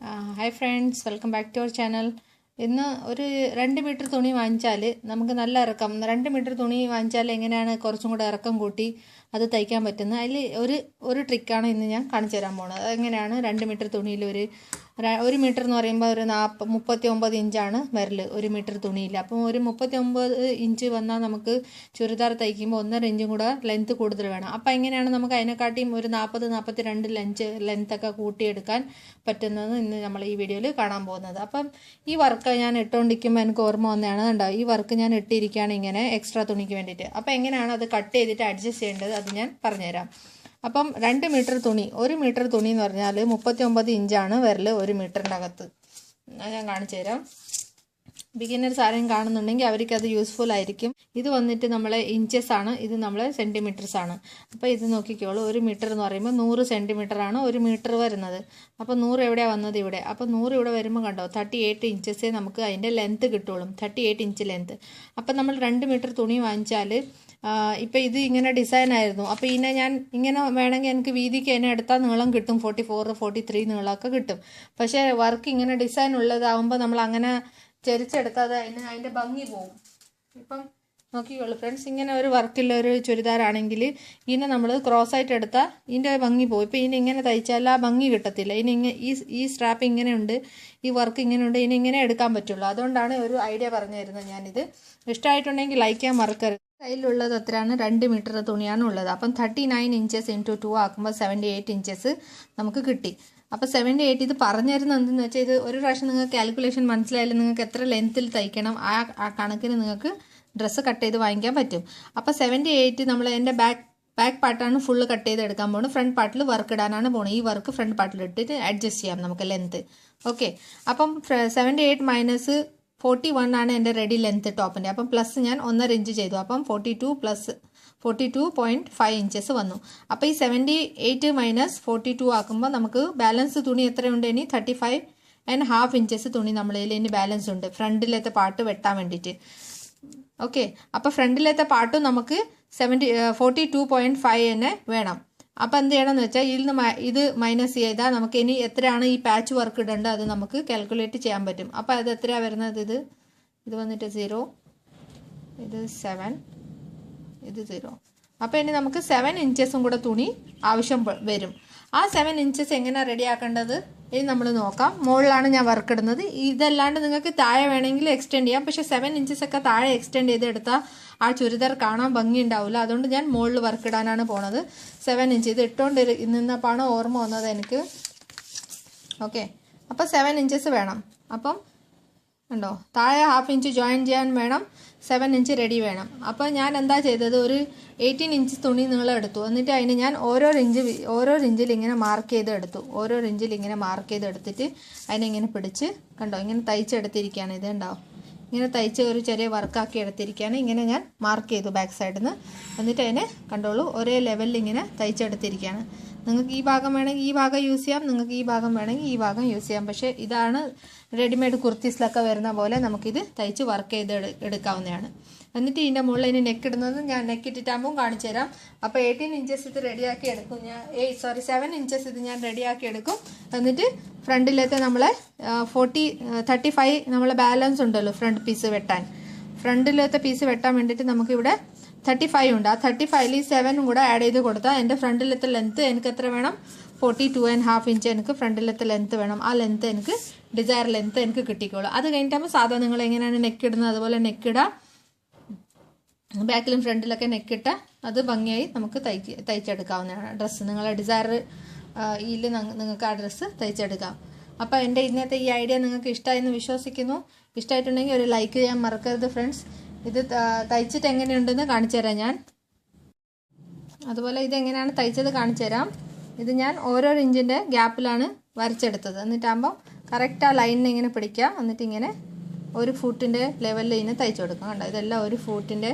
Hi friends, welcome back to our channel. ഇന്ന് ഒരു 2 metre തുണി വാങ്ങിച്ചാൽ നമുക്ക് നല്ല ഇറക്കം 2 മീറ്റർ തുണി വാങ്ങിച്ചാൽ എങ്ങനെയാണ് കുറച്ചും കൂടെ ഇറക്കം കൂട്ടി അത് തയ്ക്കാൻ പറ്റുന്നത് അതിൽ ഒരു ട്രിക്കാണ് ഇന്ന് ഞാൻ കാണിച്ചു തരാൻ പോകുന്നത്. അതെങ്ങനെയാണ് 2 മീറ്റർ തുണിയിൽ ഒരു മീറ്റർ എന്ന് പറയുമ്പോൾ ഒരു 39 ഇഞ്ചാണ് വരൽ ഒരു മീറ്റർ തുണിയിൽ. അപ്പം ഒരു 39 ഇഞ്ച് വന്നാൽ നമുക്ക് ചുരിദാർ തയ്ക്കുമ്പോൾ 1.5 ഇഞ്ചും കൂടെ ലെങ്ത്ത് കൂടുതൽ വേണം. അപ്പം എങ്ങനെയാണ് നമുക്ക് അതിനെക്കാട്ടിയും ഒരു 42 ലെങ്ത്തൊക്കെ കൂട്ടിയെടുക്കാൻ പറ്റുന്നത് ഇന്ന് നമ്മൾ ഈ വീഡിയോയിൽ കാണാൻ പോകുന്നത്. അപ്പം ഈ വർക്ക് ഞാൻ ഇട്ടുകൊണ്ടിരിക്കുമ്പോൾ എനിക്ക് ഓർമ്മ വന്നതാണ്. കണ്ടോ, ഈ വർക്ക് ഞാൻ ഇട്ടിരിക്കുകയാണ് ഇങ്ങനെ എക്സ്ട്രാ തുണിക്ക് വേണ്ടിയിട്ട്. അപ്പം എങ്ങനെയാണ് അത് കട്ട് ചെയ്തിട്ട് അഡ്ജസ്റ്റ് ചെയ്യേണ്ടത് അത് ഞാൻ പറഞ്ഞുതരാം. അപ്പം 2 മീറ്റർ തുണി, ഒരു മീറ്റർ തുണി എന്ന് പറഞ്ഞാൽ 39 ഇഞ്ചാണ് വരൽ ഒരു മീറ്ററിൻ്റെ അകത്ത്. ഞാൻ കാണിച്ചു തരാം. ബിഗിനേഴ്സ് ആരെയും കാണുന്നുണ്ടെങ്കിൽ അവർക്കത് യൂസ്ഫുൾ ആയിരിക്കും. ഇത് വന്നിട്ട് നമ്മളെ ഇഞ്ചസ് ആണ്, ഇത് നമ്മളെ സെൻറ്റിമീറ്റേഴ്സ് ആണ്. അപ്പോൾ ഇത് നോക്കിക്കോളൂ, ഒരു മീറ്റർ എന്ന് പറയുമ്പോൾ 100 സെൻറ്റിമീറ്റർ ആണ് ഒരു മീറ്റർ വരുന്നത്. അപ്പോൾ 100 എവിടെയാണ് വന്നത്? ഇവിടെ. അപ്പോൾ 100 ഇവിടെ വരുമ്പോൾ കണ്ടോ 38 ഇഞ്ചസേ നമുക്ക് അതിൻ്റെ ലെങ്ത്ത് കിട്ടുള്ളൂ, 38 ഇഞ്ച് ലെങ്ത്ത്. അപ്പം നമ്മൾ 2 മീറ്റർ തുണി വാങ്ങിച്ചാൽ ഇപ്പം ഇത് ഇങ്ങനെ ഡിസൈൻ ആയിരുന്നു. അപ്പോൾ ഇതിനെ ഞാൻ ഇങ്ങനെ വേണമെങ്കിൽ എനിക്ക് വീതിക്ക് അതിനെ എടുത്താൽ നീളം കിട്ടും, 44 43 നീളമൊക്കെ കിട്ടും. പക്ഷേ വർക്ക് ഇങ്ങനെ ഡിസൈൻ ഉള്ളതാകുമ്പോൾ നമ്മൾ അങ്ങനെ ചെരിച്ചെടുത്താൽ അതിൻ്റെ ഭംഗി പോവും. ഇപ്പം നോക്കിക്കോളൂ ഫ്രണ്ട്സ്, ഇങ്ങനെ ഒരു വർക്കുള്ള ഒരു ചുരിദാറാണെങ്കിൽ ഇതിനെ നമ്മൾ ക്രോസ് ആയിട്ട് എടുത്താൽ ഇതിൻ്റെ ഭംഗി പോകും. ഇപ്പം ഇതിനെ ഇങ്ങനെ തയ്ച്ചാൽ ആ ഭംഗി കിട്ടത്തില്ല. ഈ സ്ട്രാപ്പ് ഇങ്ങനെയുണ്ട്, ഈ വർക്ക് ഇങ്ങനെയുണ്ട്, ഇങ്ങനെ എടുക്കാൻ പറ്റുള്ളൂ. അതുകൊണ്ടാണ് ഒരു ഐഡിയ പറഞ്ഞു തരുന്നത് ഞാനിത്. ഇഷ്ടമായിട്ടുണ്ടെങ്കിൽ ലൈക്ക് ചെയ്യാൻ മറക്കരുത്. കയ്യിലുള്ളത് എത്രയാണ്? 2 മീറ്റർ തുണിയാണ് ഉള്ളത്. അപ്പം 39 ഇഞ്ചസ് ഇൻറ്റു 2 ആക്കുമ്പോൾ 78 ഇഞ്ചസ് നമുക്ക് കിട്ടി. അപ്പോൾ 78 ഇത് പറഞ്ഞു തരുന്നത് എന്തെന്ന് വെച്ചാൽ, ഇത് ഒരു പ്രാവശ്യം നിങ്ങൾക്ക് കാൽക്കുലേഷൻ മനസ്സിലായാലും നിങ്ങൾക്ക് എത്ര ലെങ്ത്തിൽ തയ്ക്കണം ആ കണക്കിന് നിങ്ങൾക്ക് ഡ്രസ്സ് കട്ട് ചെയ്ത് വാങ്ങിക്കാൻ പറ്റും. അപ്പോൾ 78 നമ്മൾ എൻ്റെ ബാക്ക് പാർട്ടാണ് ഫുള്ള് കട്ട് ചെയ്ത് എടുക്കാൻ പോകുന്നത്. ഫ്രണ്ട് പാർട്ടിൽ വർക്ക് ഇടാനാണ് പോകുന്നത്. ഈ വർക്ക് ഫ്രണ്ട് പാർട്ടിൽ ഇട്ടിട്ട് അഡ്ജസ്റ്റ് ചെയ്യാം നമുക്ക് ലെങ്ത്ത്. ഓക്കെ, അപ്പം 78 മൈനസ് 41 ആണ് എൻ്റെ റെഡി ലെങ്ത്ത് ടോപ്പിൻ്റെ. അപ്പം പ്ലസ് ഞാൻ 1.5 ഇഞ്ച് ചെയ്തു. അപ്പം 42 പ്ലസ് 42.5 ഇഞ്ചസ് വന്നു. അപ്പോൾ ഈ 78 മൈനസ് 42 ആക്കുമ്പോൾ നമുക്ക് ബാലൻസ് തുണി എത്രയുണ്ട്? ഇനി 35.5 ഇഞ്ചസ് തുണി നമ്മളിൽ ഇനി ബാലൻസ് ഉണ്ട് ഫ്രണ്ടിലത്തെ പാർട്ട് വെട്ടാൻ വേണ്ടിയിട്ട്. ഓക്കെ, അപ്പോൾ ഫ്രണ്ടിലത്തെ പാർട്ടും നമുക്ക് 42.5 തന്നെ വേണം. അപ്പോൾ എന്ത് ചെയ്യണമെന്ന് വെച്ചാൽ ഇത് മൈനസ് ചെയ്താൽ നമുക്ക് ഇനി എത്രയാണ് ഈ പാച്ച് വർക്ക് ഇടേണ്ടത് അത് നമുക്ക് കാൽക്കുലേറ്റ് ചെയ്യാൻ പറ്റും. അപ്പോൾ അത് എത്രയാണ് വരുന്നത്? ഇത് വന്നിട്ട് 0, ഇത് 7, ഇത് 0. അപ്പോൾ ഇനി നമുക്ക് 7 ഇഞ്ചസും കൂടെ തുണി ആവശ്യം വരും. ആ 7 ഇഞ്ചസ് എങ്ങനെയാണ് റെഡിയാക്കേണ്ടത് ഇനി നമ്മൾ നോക്കാം. മുകളിലാണ് ഞാൻ വർക്ക് ഇടുന്നത്. ഇതല്ലാണ്ട് നിങ്ങൾക്ക് താഴെ വേണമെങ്കിൽ എക്സ്റ്റെൻഡ് ചെയ്യാം. പക്ഷേ 7 ഇഞ്ചസ് ഒക്കെ താഴെ എക്സ്റ്റെൻഡ് ചെയ്തെടുത്താൽ ആ ചുരിദാർ കാണാൻ ഭംഗി ഉണ്ടാവില്ല. അതുകൊണ്ട് ഞാൻ മുകളിൽ വർക്ക് ഇടാനാണ് പോണത്. 7 ഇഞ്ച് ഇത് ഇട്ടുകൊണ്ട് നിന്നപ്പോഴാണ് ഓർമ്മ വന്നത് എനിക്ക്. ഓക്കെ, അപ്പോൾ 7 ഇഞ്ചസ് വേണം. അപ്പം ഉണ്ടോ, താഴെ 1/2 ഇഞ്ച് ജോയിൻ ചെയ്യാൻ വേണം, 7 ഇഞ്ച് റെഡി വേണം. അപ്പോൾ ഞാൻ എന്താ ചെയ്തത്, ഒരു 18 ഇഞ്ച് തുണി നീളം എടുത്തു. എന്നിട്ട് അതിന് ഞാൻ ഓരോ ഇഞ്ചിൽ ഇങ്ങനെ മാർക്ക് ചെയ്തെടുത്തു. ഓരോ ഇഞ്ചിൽ ഇങ്ങനെ മാർക്ക് ചെയ്തെടുത്തിട്ട് അതിനെങ്ങനെ പിടിച്ച് കണ്ടോ ഇങ്ങനെ തയ്ച്ചെടുത്തിരിക്കുകയാണ്. ഇത് ഉണ്ടാവും ഇങ്ങനെ തയ്ച്ച് ഒരു ചെറിയ വർക്കാക്കി എടുത്തിരിക്കുകയാണ്. ഇങ്ങനെ ഞാൻ മാർക്ക് ചെയ്തു ബാക്ക് സൈഡിൽ നിന്ന്. എന്നിട്ട് അതിനെ കണ്ടോളൂ ഒരേ ലെവലിൽ ഇങ്ങനെ തയ്ച്ചെടുത്തിരിക്കുകയാണ്. നിങ്ങൾക്ക് ഈ ഭാഗം വേണമെങ്കിൽ ഈ ഭാഗം യൂസ് ചെയ്യാം, നിങ്ങൾക്ക് ഈ ഭാഗം വേണമെങ്കിൽ ഈ ഭാഗം യൂസ് ചെയ്യാം. പക്ഷേ ഇതാണ് റെഡിമെയ്ഡ് കുർത്തീസിലൊക്കെ വരുന്ന പോലെ നമുക്കിത് തയ്ച്ച് വർക്ക് ചെയ്ത് എടുക്കാവുന്നതാണ്. എന്നിട്ട് ഇതിൻ്റെ മുകളിൽ ഇനി നെക്ക് ഇടുന്നത് ഞാൻ നെക്ക് ഇട്ടിട്ടാകുമ്പോൾ കാണിച്ചു തരാം. അപ്പോൾ 18 ഇഞ്ചസ് ഇത് റെഡിയാക്കി എടുക്കും ഞാൻ. 7 ഇഞ്ചസ് ഇത് ഞാൻ റെഡിയാക്കി എടുക്കും. എന്നിട്ട് ഫ്രണ്ടിലത്തെ നമ്മളെ 35 നമ്മളെ ബാലൻസ് ഉണ്ടല്ലോ ഫ്രണ്ട് പീസ് വെട്ടാൻ. ഫ്രണ്ടിലത്തെ പീസ് വെട്ടാൻ വേണ്ടിയിട്ട് നമുക്കിവിടെ 35 ഉണ്ട്. ആ 35ൽ ഈ 7 കൂടെ ആഡ് ചെയ്ത് കൊടുത്താൽ എൻ്റെ ഫ്രണ്ടിലത്തെ ലെങ്ത്ത് എനിക്ക് എത്ര വേണം? 42.5 ഇഞ്ച് എനിക്ക് ഫ്രണ്ടിലത്തെ ലെങ്ത്ത് വേണം. ആ ലെങ്ത്ത് എനിക്ക് ഡിസയർ ലെങ്ത്ത് എനിക്ക് കിട്ടിക്കോളൂ. അത് കഴിഞ്ഞിട്ടാകുമ്പോൾ സാധാരണ നിങ്ങൾ എങ്ങനെയാണ് നെക്ക് ഇടുന്നത് അതുപോലെ നെക്ക് ഇടാം. ബാക്കിലും ഫ്രണ്ടിലൊക്കെ നെക്കിട്ട അത് ഭംഗിയായി നമുക്ക് തയ്ച്ചെടുക്കാവുന്നതാണ് ഡ്രസ്സ്. നിങ്ങളെ ഡിസയർ ഇതിൽ നിങ്ങൾക്ക് ആ ഡ്രസ്സ് തയ്ച്ചെടുക്കാം. അപ്പോൾ എൻ്റെ ഇന്നത്തെ ഈ ഐഡിയ നിങ്ങൾക്ക് ഇഷ്ടമായെന്ന് വിശ്വസിക്കുന്നു. ഇഷ്ടമായിട്ടുണ്ടെങ്കിൽ ഒരു ലൈക്ക് ചെയ്യാൻ മറക്കരുത് ഫ്രണ്ട്സ്. ഇത് തയ്ച്ചിട്ട് എങ്ങനെയുണ്ടെന്ന് കാണിച്ചു തരാം ഞാൻ. അതുപോലെ ഇതെങ്ങനെയാണ് തയ്ച്ചത് കാണിച്ചു തരാം. ഇത് ഞാൻ ഓരോ ഇഞ്ചിൻ്റെ ഗ്യാപ്പിലാണ് വരച്ചെടുത്തത്. എന്നിട്ടാകുമ്പോൾ കറക്റ്റ് ആ ലൈനിനെ ഇങ്ങനെ പിടിക്കുക. എന്നിട്ട് ഇങ്ങനെ 1 ഫൂട്ടിൻ്റെ ലെവലിൽ ഇതിനെ തയ്ച്ചു കൊടുക്കാം. കണ്ടോ, ഇതെല്ലാം 1 ഫൂട്ടിൻ്റെ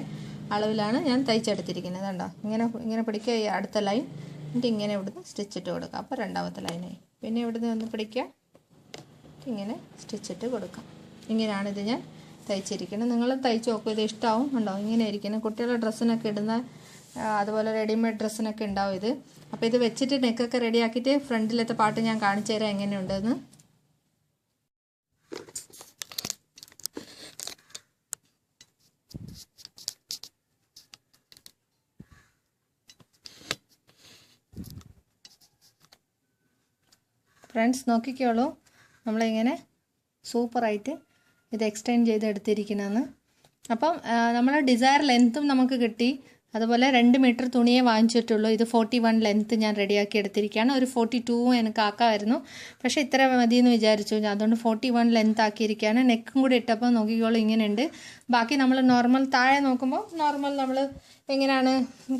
അളവിലാണ് ഞാൻ തയ്ച്ചെടുത്തിരിക്കുന്നത്. കണ്ടോ, ഇങ്ങനെ പിടിക്കുക ഈ അടുത്ത ലൈൻ. എന്നിട്ട് ഇങ്ങനെ ഇവിടുന്ന് സ്റ്റിച്ചിട്ട് കൊടുക്കാം. അപ്പോൾ രണ്ടാമത്തെ ലൈനായി. പിന്നെ ഇവിടുന്ന് ഒന്ന് പിടിക്കുക, ഇങ്ങനെ സ്റ്റിച്ചിട്ട് കൊടുക്കാം. ഇങ്ങനെയാണ് ഇത് ഞാൻ തയ്ച്ചിരിക്കുന്നത്. നിങ്ങൾ തയ്ച്ച് നോക്കും, ഇത് ഇഷ്ടമാവും. ഉണ്ടോ, ഇങ്ങനെ ഇരിക്കുന്നത് കുട്ടികളുടെ ഡ്രസ്സിനൊക്കെ ഇടുന്ന അതുപോലെ റെഡിമെയ്ഡ് ഡ്രസ്സിനൊക്കെ ഉണ്ടാവും ഇത്. അപ്പോൾ ഇത് വെച്ചിട്ട് നെക്കൊക്കെ റെഡിയാക്കിയിട്ട് ഫ്രണ്ടിലത്തെ പാട്ട് ഞാൻ കാണിച്ചു തരാം എങ്ങനെയുണ്ടെന്ന്. ഫ്രണ്ട്സ് നോക്കിക്കോളൂ, നമ്മളിങ്ങനെ സൂപ്പറായിട്ട് ഇത് എക്സ്റ്റെൻഡ് ചെയ്തെടുത്തിരിക്കണമെന്ന്. അപ്പം നമ്മൾ ഡിസയർ ലെങ്ത്തും നമുക്ക് കിട്ടി. അതുപോലെ 2 മീറ്റർ തുണിയെ വാങ്ങിച്ചിട്ടുള്ളൂ. ഇത് 41 ലെങ്ത്ത് ഞാൻ റെഡിയാക്കി എടുത്തിരിക്കുകയാണ്. ഒരു 42 എനിക്ക് ആക്കാമായിരുന്നു, പക്ഷേ ഇത്ര മതിയെന്ന് വിചാരിച്ചു. അതുകൊണ്ട് 41 ലെങ്ത്ത് ആക്കിയിരിക്കുകയാണ്. നെക്കും കൂടി ഇട്ടപ്പോൾ നോക്കിക്കോളൂ ഇങ്ങനെയുണ്ട്. ബാക്കി നമ്മൾ നോർമൽ താഴെ നോക്കുമ്പോൾ നോർമൽ നമ്മൾ എങ്ങനെയാണ്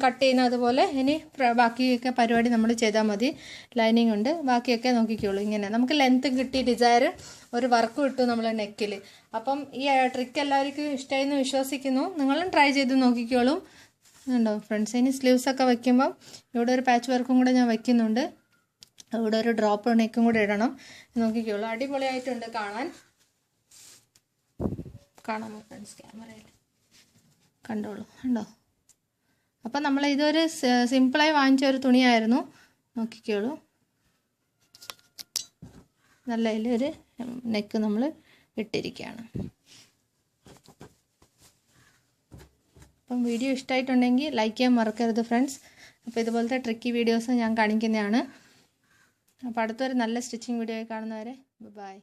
കട്ട് ചെയ്യുന്നത് അതുപോലെ ഇനി ബാക്കിയൊക്കെ പരിപാടി നമ്മൾ ചെയ്താൽ മതി. ലൈനിങ് ഉണ്ട്, ബാക്കിയൊക്കെ നോക്കിക്കോളൂ. ഇങ്ങനെ നമുക്ക് ലെങ്ത്ത് കിട്ടി, ഡിസയർ ഒരു വർക്ക് കിട്ടും നമ്മൾ നെക്കിൽ. അപ്പം ഈ ട്രിക്ക് എല്ലാവർക്കും ഇഷ്ടമായെന്ന് വിശ്വസിക്കുന്നു. നിങ്ങളും ട്രൈ ചെയ്ത് നോക്കിക്കോളും. ഉണ്ടോ ഫ്രണ്ട്സ്? ഇനി സ്ലീവ്സൊക്കെ വയ്ക്കുമ്പം ഇവിടെ ഒരു പാച്ച് വർക്കും കൂടെ ഞാൻ വയ്ക്കുന്നുണ്ട്. ഇവിടെ ഒരു ഡ്രോപ്പ് നെക്കും കൂടെ ഇടണം. നോക്കിക്കോളൂ, അടിപൊളിയായിട്ടുണ്ട് കാണാമോ ഫ്രണ്ട്സ്? ക്യാമറയിൽ കണ്ടോളൂ, ഉണ്ടോ? അപ്പം നമ്മൾ ഇതൊരു സിമ്പിളായി വാങ്ങിച്ച ഒരു തുണിയായിരുന്നു. നോക്കിക്കോളൂ, നല്ല ഒരു നെക്ക് നമ്മൾ ഇട്ടിരിക്കുകയാണ്. അപ്പം വീഡിയോ ഇഷ്ടമായിട്ടുണ്ടെങ്കിൽ ലൈക്ക് ചെയ്യാൻ മറക്കരുത് ഫ്രണ്ട്സ്. അപ്പോൾ ഇതുപോലത്തെ ട്രിക്കി വീഡിയോസ് ഞാൻ കാണിക്കുന്നതാണ്. അപ്പോൾ അടുത്തൊരു നല്ല സ്റ്റിച്ചിങ് വീഡിയോ കാണുന്നവരെ ബൈ.